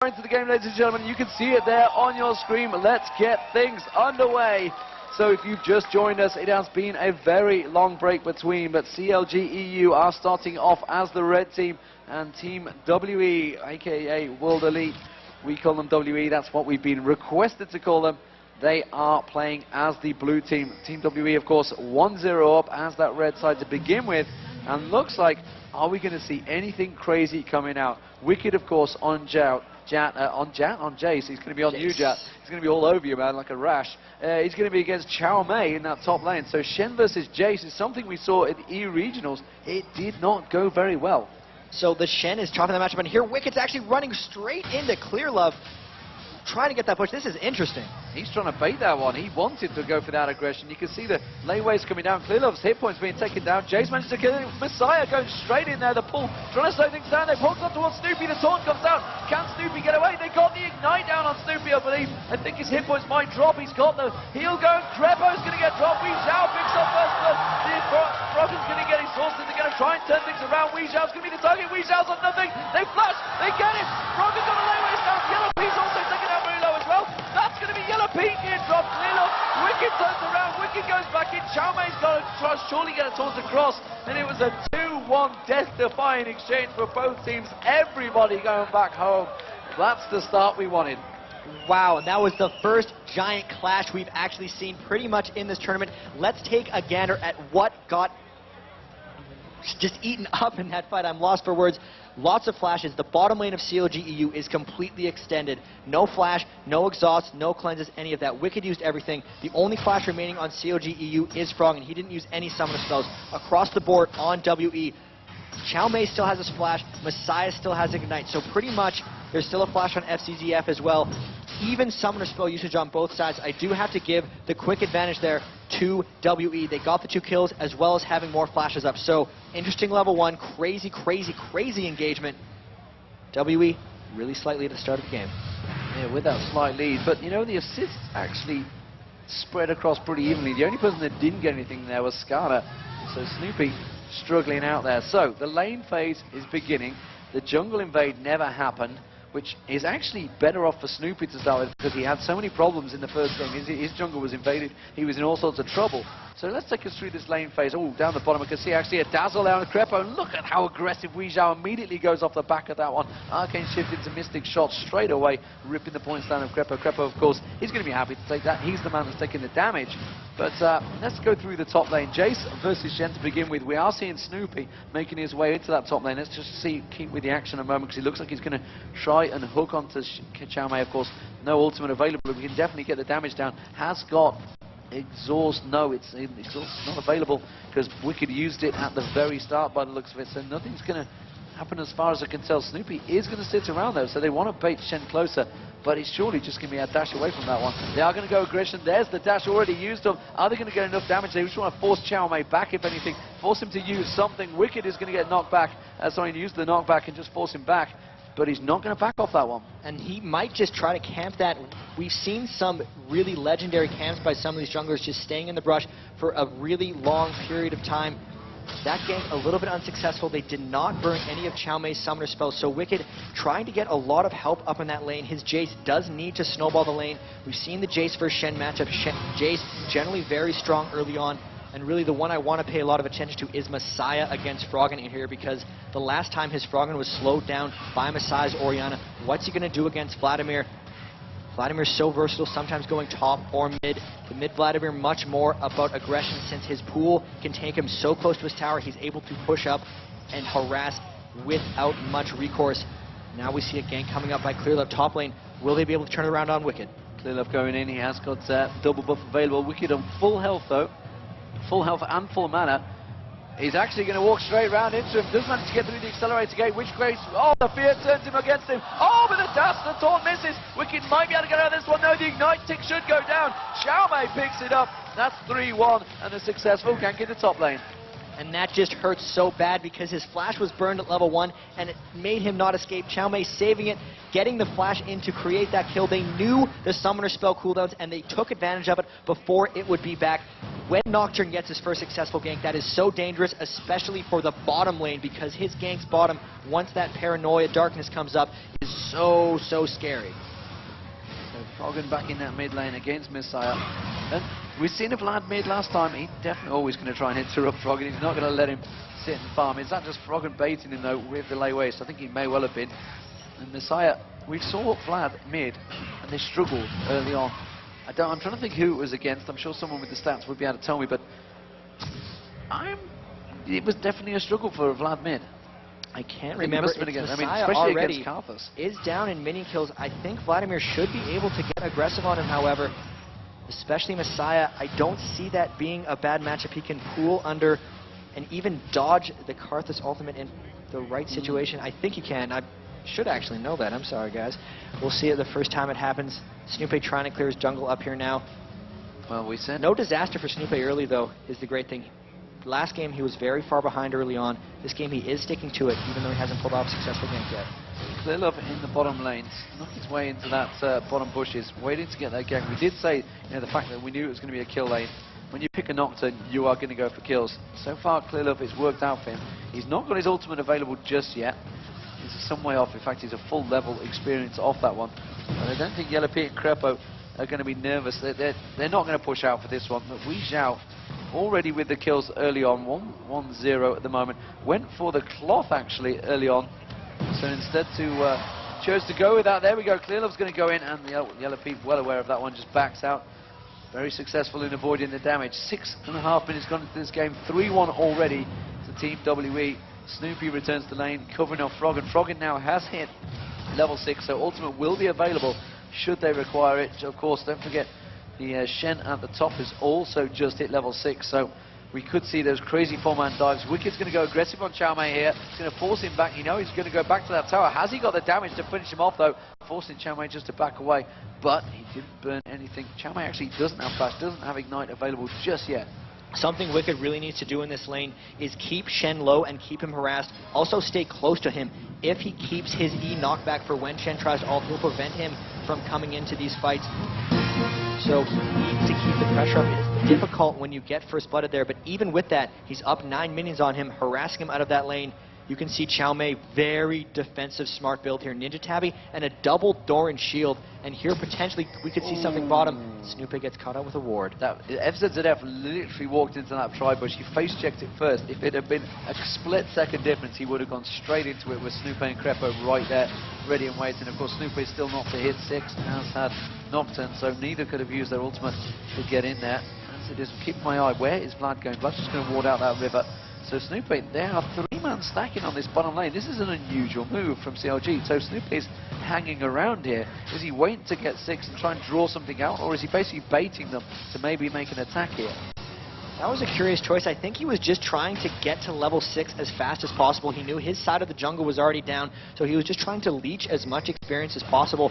Into the game, ladies and gentlemen, you can see it there on your screen. Let's get things underway. So if you've just joined us, it has been a very long break between, but CLG EU are starting off as the red team, and Team WE, aka World Elite, we call them WE, that's what we've been requested to call them. They are playing as the blue team. Team WE, of course, 1-0 up as that red side to begin with, and looks like, are we going to see anything crazy coming out? Wicked, of course, on Jace. He's going to be on you, Jat. He's going to be all over you, man, like a rash. He's going to be against Chow Mei in that top lane. So Shen versus Jace is something we saw at the EU Regionals. It did not go very well. So the Shen is chopping the matchup, and here Wicked's actually running straight into Clear Love, trying to get that push. This is interesting. He's trying to bait that one. He wanted to go for that aggression. You can see the laneways coming down. Clear Love's hit points being taken down. Jace managed to kill him. Messiah going straight in there. The pull, trying to slow things down. They pulled up towards Snoopy. The taunt comes out. Can Snoopy get away? They got the ignite down on Snoopy, I believe. I think his hit points might drop. He's got the heal going. Crepo's going to get dropped. Wee Zhao picks up first blood. Froggen's going to get his sources. They're going to try and turn things around. Wee Zhao's going to be the target. Wee Zhao's on nothing. They flash. They get him. Froggen's got a laneways down. Yellow P's also taken out very low as well. That's going to be Yellow Pete being dropped. Wicked turns around. Wicked goes back in. Chow Mei's got to try surely get a taunt across. And it was a 2-1 death-defying exchange for both teams. Everybody going back home. That's the start we wanted. Wow, and that was the first giant clash we've actually seen pretty much in this tournament. Let's take a gander at what got just eaten up in that fight. I'm lost for words. Lots of flashes. The bottom lane of CLG EU is completely extended. No flash, no exhaust, no cleanses, any of that. Wicked used everything. The only flash remaining on CLG EU is Frog, and he didn't use any summoner spells. Across the board on WE, Chow Mei still has a splash. Messiah still has ignite. So pretty much there's still a flash on FCZF as well. Even summoner spell usage on both sides. I do have to give the quick advantage there to WE. They got the 2 kills as well as having more flashes up. So interesting level 1, crazy, crazy, crazy engagement. WE really slightly at the start of the game. Yeah, with that slight lead. But you know, the assists actually spread across pretty evenly. The only person that didn't get anything there was Skarner. So Snoopy struggling out there. So the lane phase is beginning. The jungle invade never happened, which is actually better off for Snoopy to start with, because he had so many problems in the first game. His jungle was invaded. He was in all sorts of trouble. So let's take us through this lane phase. Oh, down the bottom, I can see actually a dazzle there on Crepo. And look at how aggressive Wee Zhao immediately goes off the back of that one. Arcane shift into Mystic Shot straight away, ripping the points down of Crepo. Crepo, of course, he's going to be happy to take that. He's the man that's taking the damage. But let's go through the top lane. Jace versus Shen to begin with. We are seeing Snoopy making his way into that top lane. Let's just keep with the action a moment, because he looks like he's going to try and hook onto Chow Mei. Of course, no ultimate available, but we can definitely get the damage down. Has got exhaust. No, it's exhaust not available, because Wicked used it at the very start by the looks of it. So nothing's going to happen as far as I can tell. Snoopy is going to sit around though, so they want to bait Shen closer, but he's surely just going to be a dash away from that one. They are going to go aggression. There's the dash already used on. Are they going to get enough damage? They just want to force Chow Mei back, if anything. Force him to use something. Wicked is going to get knocked back. Use the knockback and just force him back. But he's not going to back off that one. And he might just try to camp that. We've seen some really legendary camps by some of these junglers just staying in the brush for a really long period of time. That game a little bit unsuccessful. They did not burn any of Chow Mei's summoner spells, so Wicked trying to get a lot of help up in that lane. His Jace does need to snowball the lane. We've seen the Jace versus Shen matchup. Jace generally very strong early on, and really the one I want to pay a lot of attention to is Messiah against Froggen in here, because the last time his Froggen was slowed down by Messiah's Orianna, what's he going to do against Vladimir? Vladimir's so versatile, sometimes going top or mid. The mid Vladimir much more about aggression, since his pool can take him so close to his tower, he's able to push up and harass without much recourse. Now we see a gank coming up by Clearlove top lane. Will they be able to turn it around on Wicked? Clearlove going in, he has got double buff available. Wicked on full health though. Full health and full mana. He's actually going to walk straight round into him. Does manage to get through the accelerator gate, which creates... Oh, the fear turns him against him. Oh, with a dash, the taunt misses. Wicked might be able to get out of this one. No, the ignite tick should go down. Chow Mei picks it up. That's 3-1 and a successful gank in the top lane. And that just hurts so bad, because his flash was burned at level 1 and it made him not escape. Chow Mei saving it, getting the flash in to create that kill. They knew the summoner spell cooldowns and they took advantage of it before it would be back. when Nocturne gets his first successful gank, that is so dangerous, especially for the bottom lane, because his gank's bottom, once that paranoia darkness comes up, is so scary. So Froggen back in that mid lane against Messiah. And we've seen a Vlad mid last time. He's definitely always going to try and interrupt Froggen. He's not going to let him sit and farm. Is that just Froggen baiting him though with the lay waste? I think he may well have been. And Messiah, we saw Vlad mid, and they struggled early on. I'm trying to think who it was against. I'm sure someone with the stats would be able to tell me, but it was definitely a struggle for Vlad mid. I can't remember. It against, Messiah especially already against Karthus. Is down in minion kills. I think Vladimir should be able to get aggressive on him, however, especially Messiah. I don't see that being a bad matchup. He can pool under and even dodge the Karthus ultimate in the right situation. I think he can. I should actually know that. I'm sorry, guys. We'll see it the first time it happens. Snoopy trying to clear his jungle up here now. Well, we said no disaster for Snoopy early, though, is the great thing. Last game, he was very far behind early on. This game, he is sticking to it, even though he hasn't pulled off a successful gank yet. Clear Love in the bottom lanes, snuck his way into that bottom bushes, waiting to get that gank. We did say, the fact that we knew it was going to be a kill lane. When you pick a Nocturne, you are going to go for kills. So far, Clear Love, it's worked out for him. He's not got his ultimate available just yet. He's some way off. In fact, he's a full level experience off that one. And I don't think Yellow Pete and Crepo are going to be nervous. They're not going to push out for this one. But Wei Zhao, already with the kills early on, 1-0 at the moment, went for the cloth actually early on. So instead chose to go with that. There we go. Clear Love's going to go in, and Yellow Pete, well aware of that one, just backs out. Very successful in avoiding the damage. 6.5 minutes gone into this game. 3-1 already to Team WE. Snoopy returns to lane, covering off Froggen. Froggen now has hit level 6, so ultimate will be available should they require it. Of course, don't forget the Shen at the top has also just hit level 6, so we could see those crazy 4-man dives. Wicked's going to go aggressive on Chow Mei here. It's going to force him back. You know he's going to go back to that tower. Has he got the damage to finish him off, though? Forcing Chow Mei just to back away, but he didn't burn anything. Chow Mei actually doesn't have flash, doesn't have ignite available just yet. Something Wicked really needs to do in this lane is keep Shen low and keep him harassed. Also stay close to him. If he keeps his E knockback for when Shen tries to ult, he'll prevent him from coming into these fights. So he needs to keep the pressure up. It's difficult when you get first blooded there, but even with that, he's up 9 minions on him, harassing him out of that lane. You can see Chow Mei, very defensive, smart build here. Ninja Tabby and a double Doran shield. And here potentially we could see something bottom. Snoopy gets caught out with a ward. That FZZF literally walked into that tri-bush. He face-checked it first. If it had been a split-second difference, he would have gone straight into it with Snoopy and Crepo right there, ready and waiting. Of course, Snoopy still not to hit 6, has had Nocturne, so neither could have used their ultimate to get in there. As it is, keep my eye. Where is Vlad going? Vlad's just going to ward out that river. So Snoopy, they are 3-man stacking on this bottom lane. This is an unusual move from CLG. So Snoopy's hanging around here. Is he waiting to get 6 and try and draw something out, or is he basically baiting them to maybe make an attack here? That was a curious choice. I think he was just trying to get to level 6 as fast as possible. He knew his side of the jungle was already down, so he was just trying to leech as much experience as possible.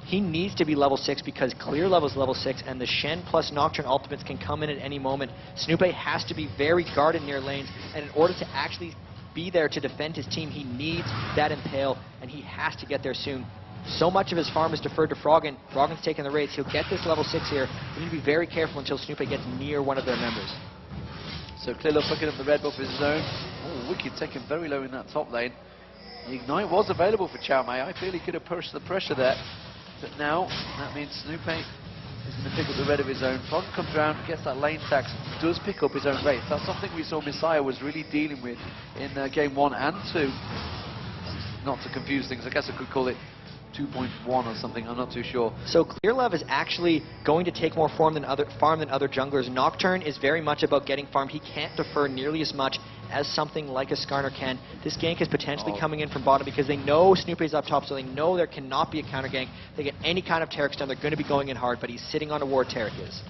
He needs to be level 6 because clear level's level 6 and the Shen plus Nocturne ultimates can come in at any moment. Snoopy has to be very guarded near lanes, and in order to actually be there to defend his team, he needs that Impale, and he has to get there soon. So much of his farm is deferred to Froggen. Froggen's taking the raids. He'll get this level 6 here. We need to be very careful until Snoopy gets near one of their members. So Clear Love picking up the red buff of his own. Oh, Wicked taken very low in that top lane. The ignite was available for Chow Mei. I feel he could have pushed the pressure there. But now, that means Snoopy is going to pick up the red of his own. Froggen comes around, gets that lane tax, does pick up his own rate. That's something we saw Messiah was really dealing with in game 1 and 2. Not to confuse things, I guess I could call it 2.1 or something, I'm not too sure. So Clear Love is actually going to take more farm than other junglers. Nocturne is very much about getting farmed. He can't defer nearly as much as something like a Skarner can. This gank is potentially coming in from bottom because they know Snoopy's up top, so they know there cannot be a counter gank. They get any kind of Taric stun, they're going to be going in hard, but he's sitting on a ward. Taric is.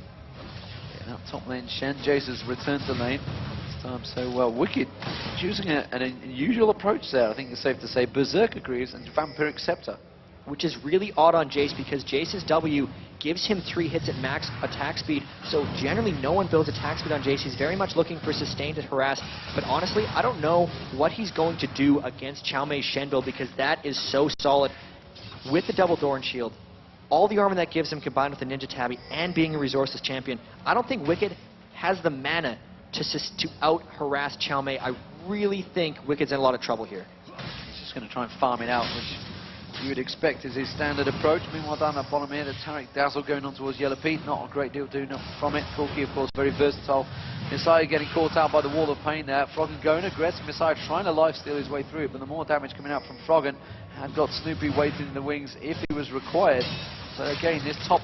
Yeah, that top lane, Shen Jace has returned to lane this time, so Wicked choosing an unusual approach there, I think it's safe to say. Berserker Greaves and Vampiric Scepter. Which is really odd on Jace because Jace's W gives him 3 hits at max attack speed, so generally no one builds attack speed on Jace. He's very much looking for sustained and harass, but honestly, I don't know what he's going to do against Chow Mei's Shen build because that is so solid. With the double Doran shield, all the armor that gives him combined with the Ninja Tabby and being a resourceless champion, I don't think Wicked has the mana to out-harass Chow Mei, I really think Wicked's in a lot of trouble here. He's just going to try and farm it out, which you would expect is his standard approach. Meanwhile, down at bottom here, the Taric Dazzle going on towards Yellow Pete. Not a great deal doing from it. Corki, of course, very versatile. Messiah getting caught out by the wall of pain there. Froggen going aggressive. Messiah trying to lifesteal his way through it, but the more damage coming out from Froggen had got Snoopy waiting in the wings if he was required. So again, this top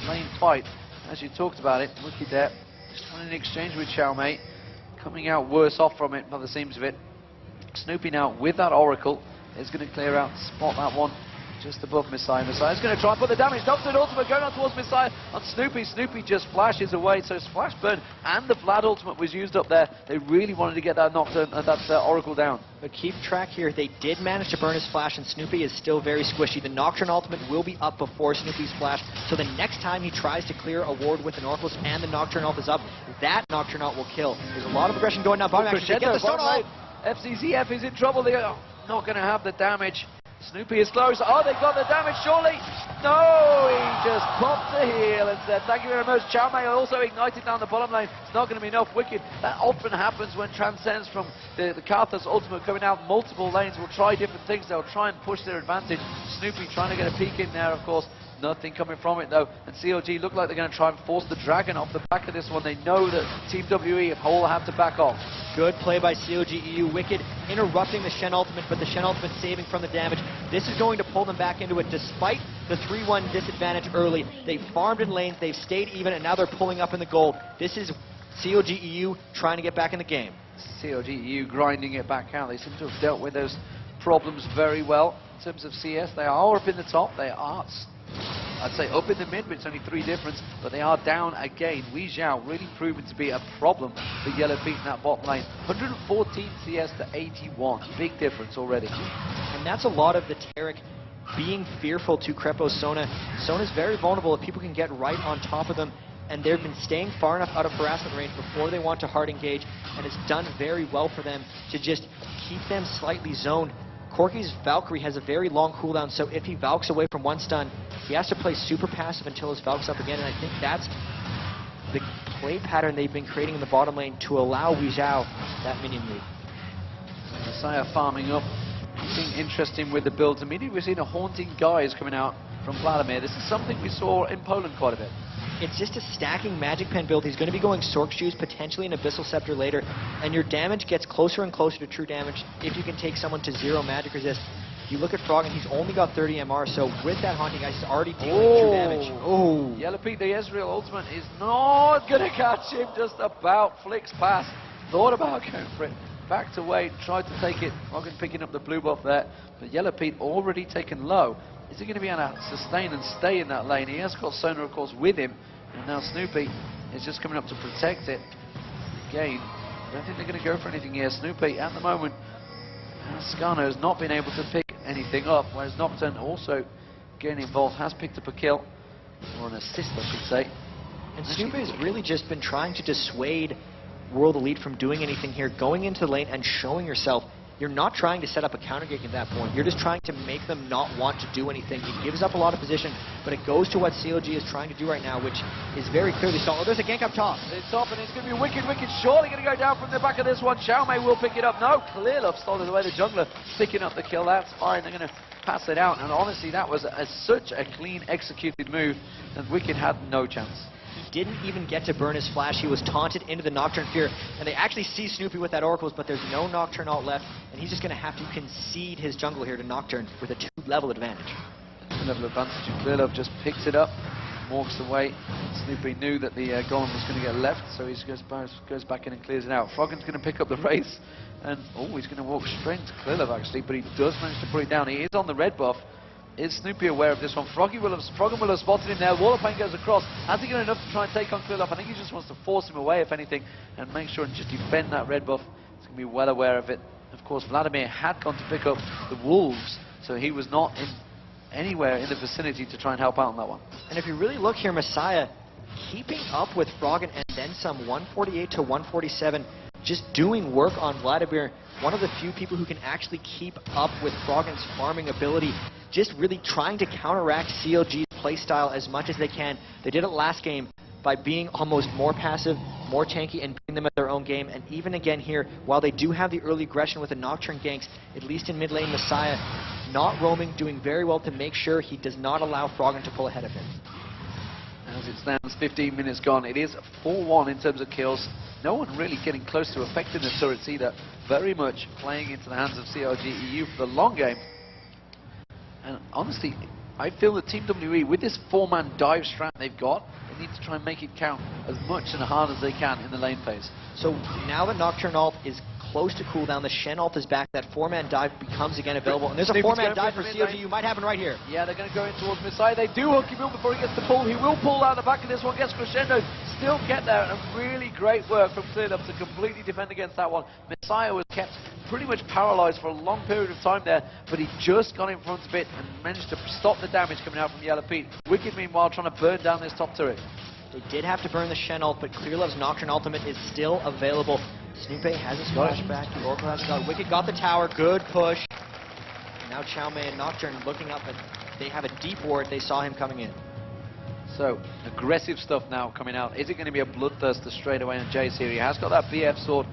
lane fight, as you talked about it, Wicked there, just trying to exchange with Chow Mei, coming out worse off from it by the seams of it. Snoopy now with that Oracle is going to clear out, spot that one just above Messiah. Messiah's going to try and put the damage. Nocturne ultimate going on towards Messiah on Snoopy. Snoopy just flashes away. So Splash Burn and the Vlad ultimate was used up there. They really wanted to get that Nocturne, that Oracle down. But keep track here. They did manage to burn his flash, and Snoopy is still very squishy. The Nocturne ultimate will be up before Snoopy's flash. So the next time he tries to clear a ward with an Oracle and the Nocturne ult is up, that Nocturne ult will kill. There's a lot of aggression going down. Bottom action. Get the stun ult. FCZF is in trouble. They are not going to have the damage. Snoopy is close. Oh, they got the damage, surely. No, he just popped the heel and said, thank you very much. Chow Mei also ignited down the bottom lane. It's not going to be enough. Wicked. That often happens when Transcends from the Karthus ultimate coming out. Multiple lanes will try different things. They'll try and push their advantage. Snoopy trying to get a peek in there, of course. Nothing coming from it, though. And COG look like they're going to try and force the Dragon off the back of this one. They know that Team WE all have to back off. Good play by COG EU. Wicked interrupting the Shen ultimate, but the Shen ultimate saving from the damage. This is going to pull them back into it despite the 3-1 disadvantage early. They farmed in lanes, they've stayed even, and now they're pulling up in the gold. This is COG EU trying to get back in the game. COG EU grinding it back out. They seem to have dealt with those problems very well. In terms of CS, they are up in the top. They are, I'd say, up in the mid, but it's only 3 difference, but they are down again. Wei Zhao really proving to be a problem for Yellow Pete in that bottom lane. 114 CS to 81. Big difference already. And that's a lot of the Taric being fearful to Crepo Sona. Sona's very vulnerable if people can get right on top of them, and they've been staying far enough out of harassment range before they want to hard engage, and it's done very well for them to just keep them slightly zoned. Corki's Valkyrie has a very long cooldown, so if he Valks away from one stun, he has to play super passive until his Valk's up again, and I think that's the play pattern they've been creating in the bottom lane to allow Wei Zhao that minion lead. Messiah farming up, being interesting with the builds. Immediately we're seeing a Haunting Guise coming out from Vladimir. This is something we saw in Poland quite a bit. It's just a stacking Magic Pen build. He's going to be going Sork Shoes, potentially an Abyssal Scepter later, and your damage gets closer and closer to true damage if you can take someone to 0 magic resist. You look at Frog, and he's only got 30 MR, so with that Haunting Guise, he's already dealing true damage. Oh! Yellow Pete, the Ezreal ultimate is not going to catch him, just about flicks past. Thought about going for it. Backed away, tried to take it. Froggen picking up the blue buff there, but Yellow Pete already taken low. Is he going to be able to sustain and stay in that lane? He has got Sona, of course, with him. And now Snoopy is just coming up to protect it. Again, I don't think they're going to go for anything here. Snoopy, at the moment, Skarner has not been able to pick anything up, whereas Nocturne also getting involved, has picked up a kill, or an assist, I should say. And Snoopy has really just been trying to dissuade World Elite from doing anything here, going into the lane and showing yourself. You're not trying to set up a counter gank at that point. You're just trying to make them not want to do anything. He gives up a lot of position, but it goes to what COG is trying to do right now, which is very clearly stalled. Oh, there's a gank up top. It's top, and it's going to be Wicked. Wicked surely going to go down from the back of this one. Chow Mei will pick it up. No, Clearlove stole it away. The jungler picking up the kill. That's fine. They're going to pass it out, and honestly, that was such a clean executed move that Wicked had no chance. He didn't even get to burn his flash. He was taunted into the Nocturne Fear, and they actually see Snoopy with that Oracles, but there's no Nocturne ult left, and he's just going to have to concede his jungle here to Nocturne with a 2-level advantage. 2-level advantage, and Clearlove just picks it up, walks away. Snoopy knew that the golem was going to get left, so he goes back in and clears it out. Froggen's going to pick up the race, and he's going to walk straight to Clearlove actually, but he does manage to put it down. He is on the red buff. Is Snoopy aware of this one? Froggen will have spotted him there. Wall of Pain goes across. Has he got enough to try and take on Clearlove? I think he just wants to force him away, if anything, and make sure and just defend that red buff. He's going to be well aware of it. Of course, Vladimir had gone to pick up the Wolves, so he was not anywhere in the vicinity to try and help out on that one. And if you really look here, Messiah keeping up with Froggen and then some, 148 to 147, just doing work on Vladimir. One of the few people who can actually keep up with Froggen's farming ability, just really trying to counteract COG's playstyle as much as they can. They did it last game by being almost more passive more tanky and beating them at their own game. And even again here, while they do have the early aggression with the Nocturne ganks, at least in mid lane, Messiah not roaming, doing very well to make sure he does not allow Froggen to pull ahead of him. As it stands, 15 minutes gone. It is 4-1 in terms of kills. No one really getting close to affecting the turrets either. Very much playing into the hands of CRG EU for the long game. And honestly, I feel that Team WE, with this 4-man dive strat they've got, they need to try and make it count as much and hard as they can in the lane phase. So now that Nocturne ult is close to cooldown, the Shen ult is back, that 4-man dive becomes again available, and there's a 4-man dive for CRG, might happen right here. Yeah, they're going to go in towards Messiah. They do hook him in before he gets the pull. He will pull out the back of this one, gets crescendo, still get there, and really great work from ClearUp to completely defend against that one. Messiah was kept pretty much paralyzed for a long period of time there, but he just got in front of it and managed to stop the damage coming out from Yellow Pete. Wicked, meanwhile, trying to burn down this top turret. They did have to burn the Shen ult, but ClearLove's Nocturne ultimate is still available. Snoopy has his flashback. Oracle has got Wicked, got the tower. Good push. Now Chowmei and Nocturne looking up, but they have a deep ward. They saw him coming in. So, aggressive stuff now coming out. Is it going to be a bloodthirster straight away on Jace here? He has got that BF sword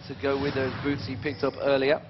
to go with those boots he picked up earlier.